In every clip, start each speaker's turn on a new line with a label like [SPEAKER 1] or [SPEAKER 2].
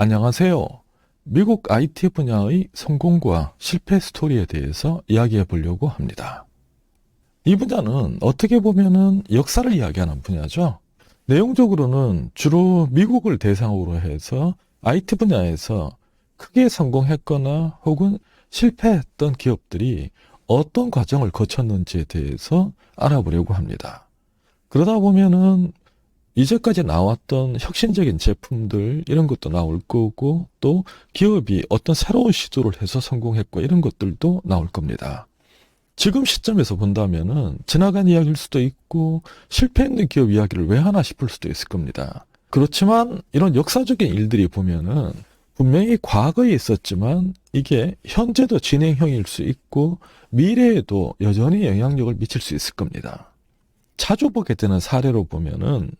[SPEAKER 1] 안녕하세요. 미국 IT 분야의 성공과 실패 스토리에 대해서 이야기해 보려고 합니다. 이 분야는 어떻게 보면은 역사를 이야기하는 분야죠. 내용적으로는 주로 미국을 대상으로 해서 IT 분야에서 크게 성공했거나 혹은 실패했던 기업들이 어떤 과정을 거쳤는지에 대해서 알아보려고 합니다. 그러다 보면은 이제까지 나왔던 혁신적인 제품들 이런 것도 나올 거고 또 기업이 어떤 새로운 시도를 해서 성공했고 이런 것들도 나올 겁니다. 지금 시점에서 본다면은 지나간 이야기일 수도 있고 실패했는 기업 이야기를 왜 하나 싶을 수도 있을 겁니다. 그렇지만 이런 역사적인 일들이 보면은 분명히 과거에 있었지만 이게 현재도 진행형일 수 있고 미래에도 여전히 영향력을 미칠 수 있을 겁니다. 자주 보게 되는 사례로 보면은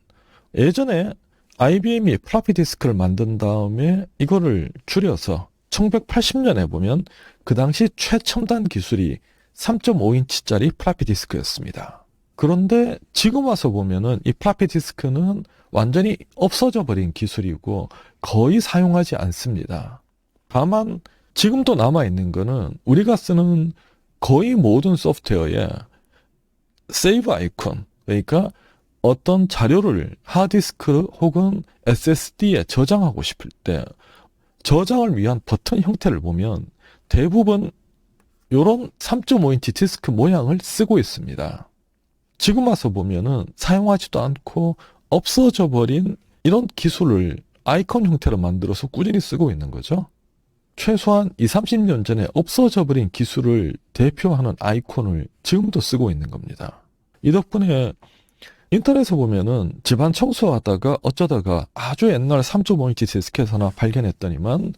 [SPEAKER 1] 예전에 IBM이 플라피 디스크를 만든 다음에 이거를 줄여서 1980년에 보면 그 당시 최첨단 기술이 3.5인치짜리 플라피 디스크였습니다. 그런데 지금 와서 보면은 이 플라피 디스크는 완전히 없어져 버린 기술이고 거의 사용하지 않습니다. 다만 지금도 남아있는 거는 우리가 쓰는 거의 모든 소프트웨어에 세이브 아이콘, 그러니까 어떤 자료를 하드디스크 혹은 SSD에 저장하고 싶을 때 저장을 위한 버튼 형태를 보면 대부분 이런 3.5인치 디스크 모양을 쓰고 있습니다. 지금 와서 보면은 사용하지도 않고 없어져 버린 이런 기술을 아이콘 형태로 만들어서 꾸준히 쓰고 있는 거죠. 최소한 20, 30년 전에 없어져 버린 기술을 대표하는 아이콘을 지금도 쓰고 있는 겁니다. 이 덕분에 인터넷에 보면은 집안 청소하다가 어쩌다가 아주 옛날 3.5인치 디스켓 하나 발견했더니만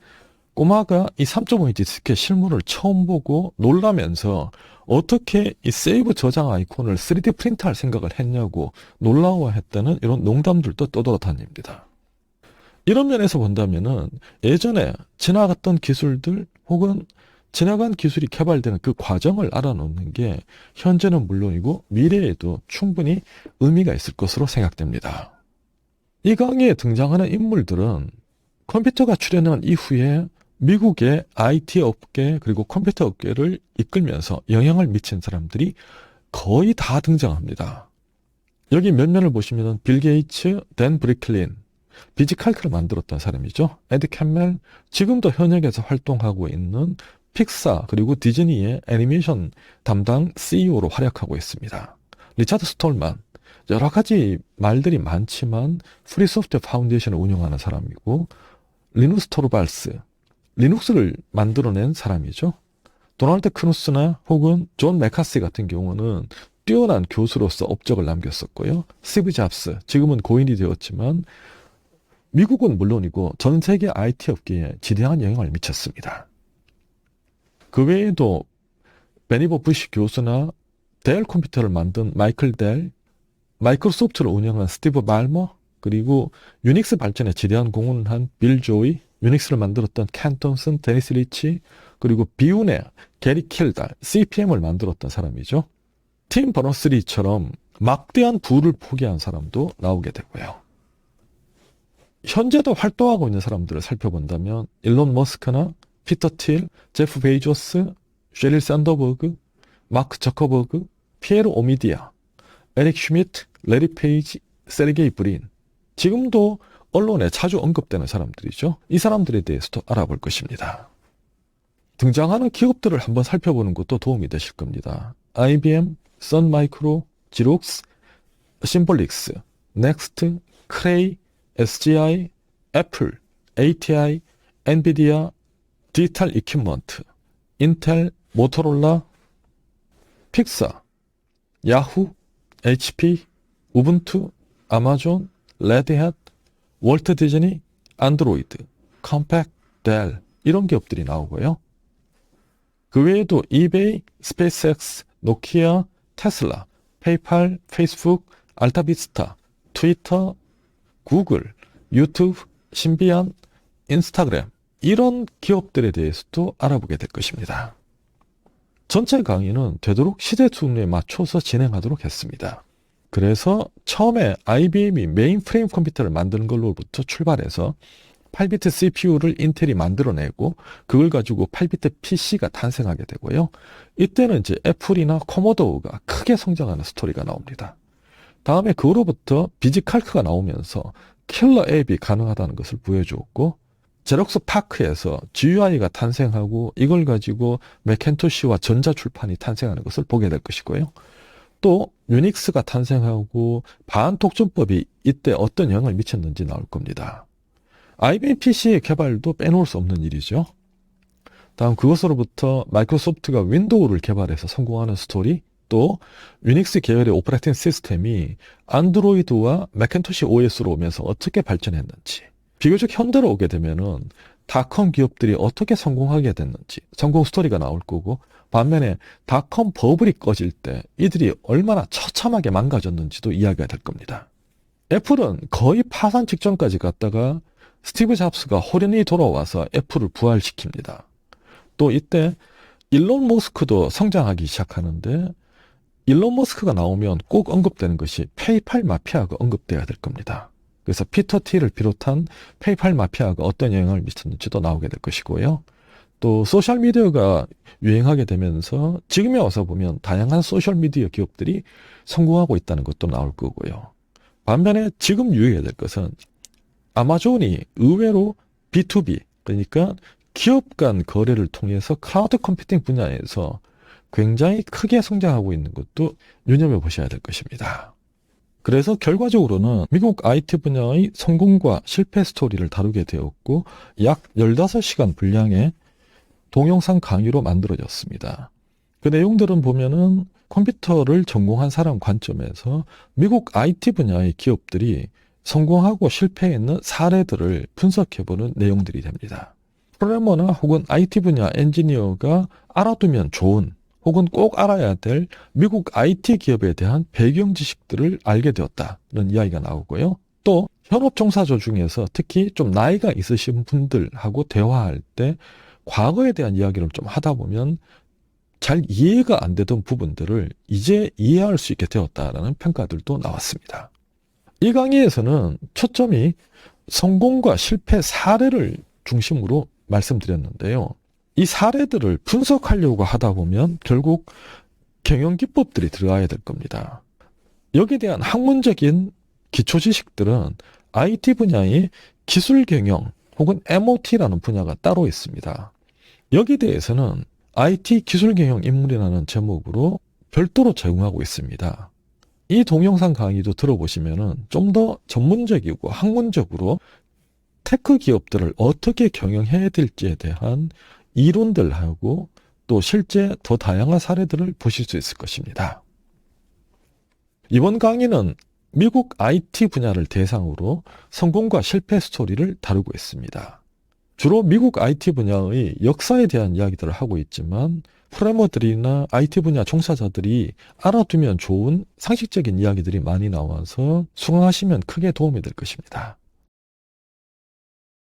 [SPEAKER 1] 꼬마가 이 3.5인치 디스켓 실물을 처음 보고 놀라면서 어떻게 이 세이브 저장 아이콘을 3D 프린트할 생각을 했냐고 놀라워했다는 이런 농담들도 떠돌아다닙니다. 이런 면에서 본다면은 예전에 지나갔던 기술들 혹은 지나간 기술이 개발되는 그 과정을 알아놓는 게 현재는 물론이고 미래에도 충분히 의미가 있을 것으로 생각됩니다. 이 강의에 등장하는 인물들은 컴퓨터가 출현한 이후에 미국의 IT 업계 그리고 컴퓨터 업계를 이끌면서 영향을 미친 사람들이 거의 다 등장합니다. 여기 몇 면을 보시면 빌 게이츠, 댄 브리클린, 비지칼크를 만들었던 사람이죠. 에드 캠멜, 지금도 현역에서 활동하고 있는 픽사 그리고 디즈니의 애니메이션 담당 CEO로 활약하고 있습니다. 리차드 스톨만, 여러 가지 말들이 많지만 프리소프트웨어 파운데이션을 운영하는 사람이고 리누스 토르발스, 리눅스를 만들어낸 사람이죠. 도널드 크누스나 혹은 존 메카시 같은 경우는 뛰어난 교수로서 업적을 남겼었고요. 스티브 잡스, 지금은 고인이 되었지만 미국은 물론이고 전 세계 IT 업계에 지대한 영향을 미쳤습니다. 그 외에도 베니버 부시 교수나 델 컴퓨터를 만든 마이클 델, 마이크로소프트를 운영한 스티브 발머, 그리고 유닉스 발전에 지대한 공헌을 한 빌 조이, 유닉스를 만들었던 켄 톰슨, 데니스 리치, 그리고 비운의 게리 킬달, CPM을 만들었던 사람이죠. 팀 버너스리처럼 막대한 부를 포기한 사람도 나오게 되고요. 현재도 활동하고 있는 사람들을 살펴본다면 일론 머스크나 피터 틸, 제프 베이조스, 셰릴 샌더버그, 마크 저커버그, 피에르 오미디아, 에릭 슈미트, 레리 페이지, 세르게이 브린, 지금도 언론에 자주 언급되는 사람들이죠. 이 사람들에 대해서도 알아볼 것입니다. 등장하는 기업들을 한번 살펴보는 것도 도움이 되실 겁니다. IBM, 선마이크로, 지록스, 심볼릭스, 넥스트, 크레이, SGI, 애플, ATI, 엔비디아, 디지털 이퀴먼트, 인텔, 모토로라, 픽사, 야후, HP, 우분투, 아마존, 레드햇, 월트 디즈니, 안드로이드, 컴팩, 델 이런 기업들이 나오고요. 그 외에도 이베이, 스페이스X, 노키아, 테슬라, 페이팔, 페이스북, 알타비스타, 트위터, 구글, 유튜브, 신비안, 인스타그램 이런 기업들에 대해서도 알아보게 될 것입니다. 전체 강의는 되도록 시대 순위에 맞춰서 진행하도록 했습니다. 그래서 처음에 IBM이 메인프레임 컴퓨터를 만드는 걸로부터 출발해서 8비트 CPU를 인텔이 만들어내고 그걸 가지고 8비트 PC가 탄생하게 되고요. 이때는 이제 애플이나 코모도어가 크게 성장하는 스토리가 나옵니다. 다음에 그로부터 비지칼크가 나오면서 킬러 앱이 가능하다는 것을 보여주었고, 제록스 파크에서 GUI가 탄생하고 이걸 가지고 맥킨토시와 전자출판이 탄생하는 것을 보게 될 것이고요. 또 유닉스가 탄생하고 반독점법이 이때 어떤 영향을 미쳤는지 나올 겁니다. IBM PC의 개발도 빼놓을 수 없는 일이죠. 다음 그것으로부터 마이크로소프트가 윈도우를 개발해서 성공하는 스토리, 또 유닉스 계열의 오퍼레이팅 시스템이 안드로이드와 맥킨토시 OS로 오면서 어떻게 발전했는지, 비교적 현대로 오게 되면은 닷컴 기업들이 어떻게 성공하게 됐는지 성공 스토리가 나올 거고, 반면에 닷컴 버블이 꺼질 때 이들이 얼마나 처참하게 망가졌는지도 이야기가 될 겁니다. 애플은 거의 파산 직전까지 갔다가 스티브 잡스가 호련히 돌아와서 애플을 부활시킵니다. 또 이때 일론 머스크도 성장하기 시작하는데, 일론 머스크가 나오면 꼭 언급되는 것이 페이팔 마피아가 언급돼야 될 겁니다. 그래서 피터 T를 비롯한 페이팔 마피아가 어떤 영향을 미쳤는지도 나오게 될 것이고요. 또 소셜미디어가 유행하게 되면서 지금에 와서 보면 다양한 소셜미디어 기업들이 성공하고 있다는 것도 나올 거고요. 반면에 지금 유의해야 될 것은 아마존이 의외로 B2B, 그러니까 기업 간 거래를 통해서 클라우드 컴퓨팅 분야에서 굉장히 크게 성장하고 있는 것도 눈여겨보셔야 될 것입니다. 그래서 결과적으로는 미국 IT 분야의 성공과 실패 스토리를 다루게 되었고, 약 15시간 분량의 동영상 강의로 만들어졌습니다. 그 내용들은 보면은 컴퓨터를 전공한 사람 관점에서 미국 IT 분야의 기업들이 성공하고 실패했는 사례들을 분석해보는 내용들이 됩니다. 프로그래머나 혹은 IT 분야 엔지니어가 알아두면 좋은, 혹은 꼭 알아야 될 미국 IT 기업에 대한 배경 지식들을 알게 되었다는 이야기가 나오고요. 또 현업 종사자 중에서 특히 좀 나이가 있으신 분들하고 대화할 때 과거에 대한 이야기를 좀 하다 보면 잘 이해가 안 되던 부분들을 이제 이해할 수 있게 되었다라는 평가들도 나왔습니다. 이 강의에서는 초점이 성공과 실패 사례를 중심으로 말씀드렸는데요. 이 사례들을 분석하려고 하다 보면 결국 경영기법들이 들어가야 될 겁니다. 여기에 대한 학문적인 기초지식들은 IT 분야의 기술경영 혹은 MOT라는 분야가 따로 있습니다. 여기에 대해서는 IT 기술경영 인물이라는 제목으로 별도로 제공하고 있습니다. 이 동영상 강의도 들어보시면 좀 더 전문적이고 학문적으로 테크 기업들을 어떻게 경영해야 될지에 대한 이론들하고 또 실제 더 다양한 사례들을 보실 수 있을 것입니다. 이번 강의는 미국 IT 분야를 대상으로 성공과 실패 스토리를 다루고 있습니다. 주로 미국 IT 분야의 역사에 대한 이야기들을 하고 있지만 프로그래머들이나 IT 분야 종사자들이 알아두면 좋은 상식적인 이야기들이 많이 나와서 수강하시면 크게 도움이 될 것입니다.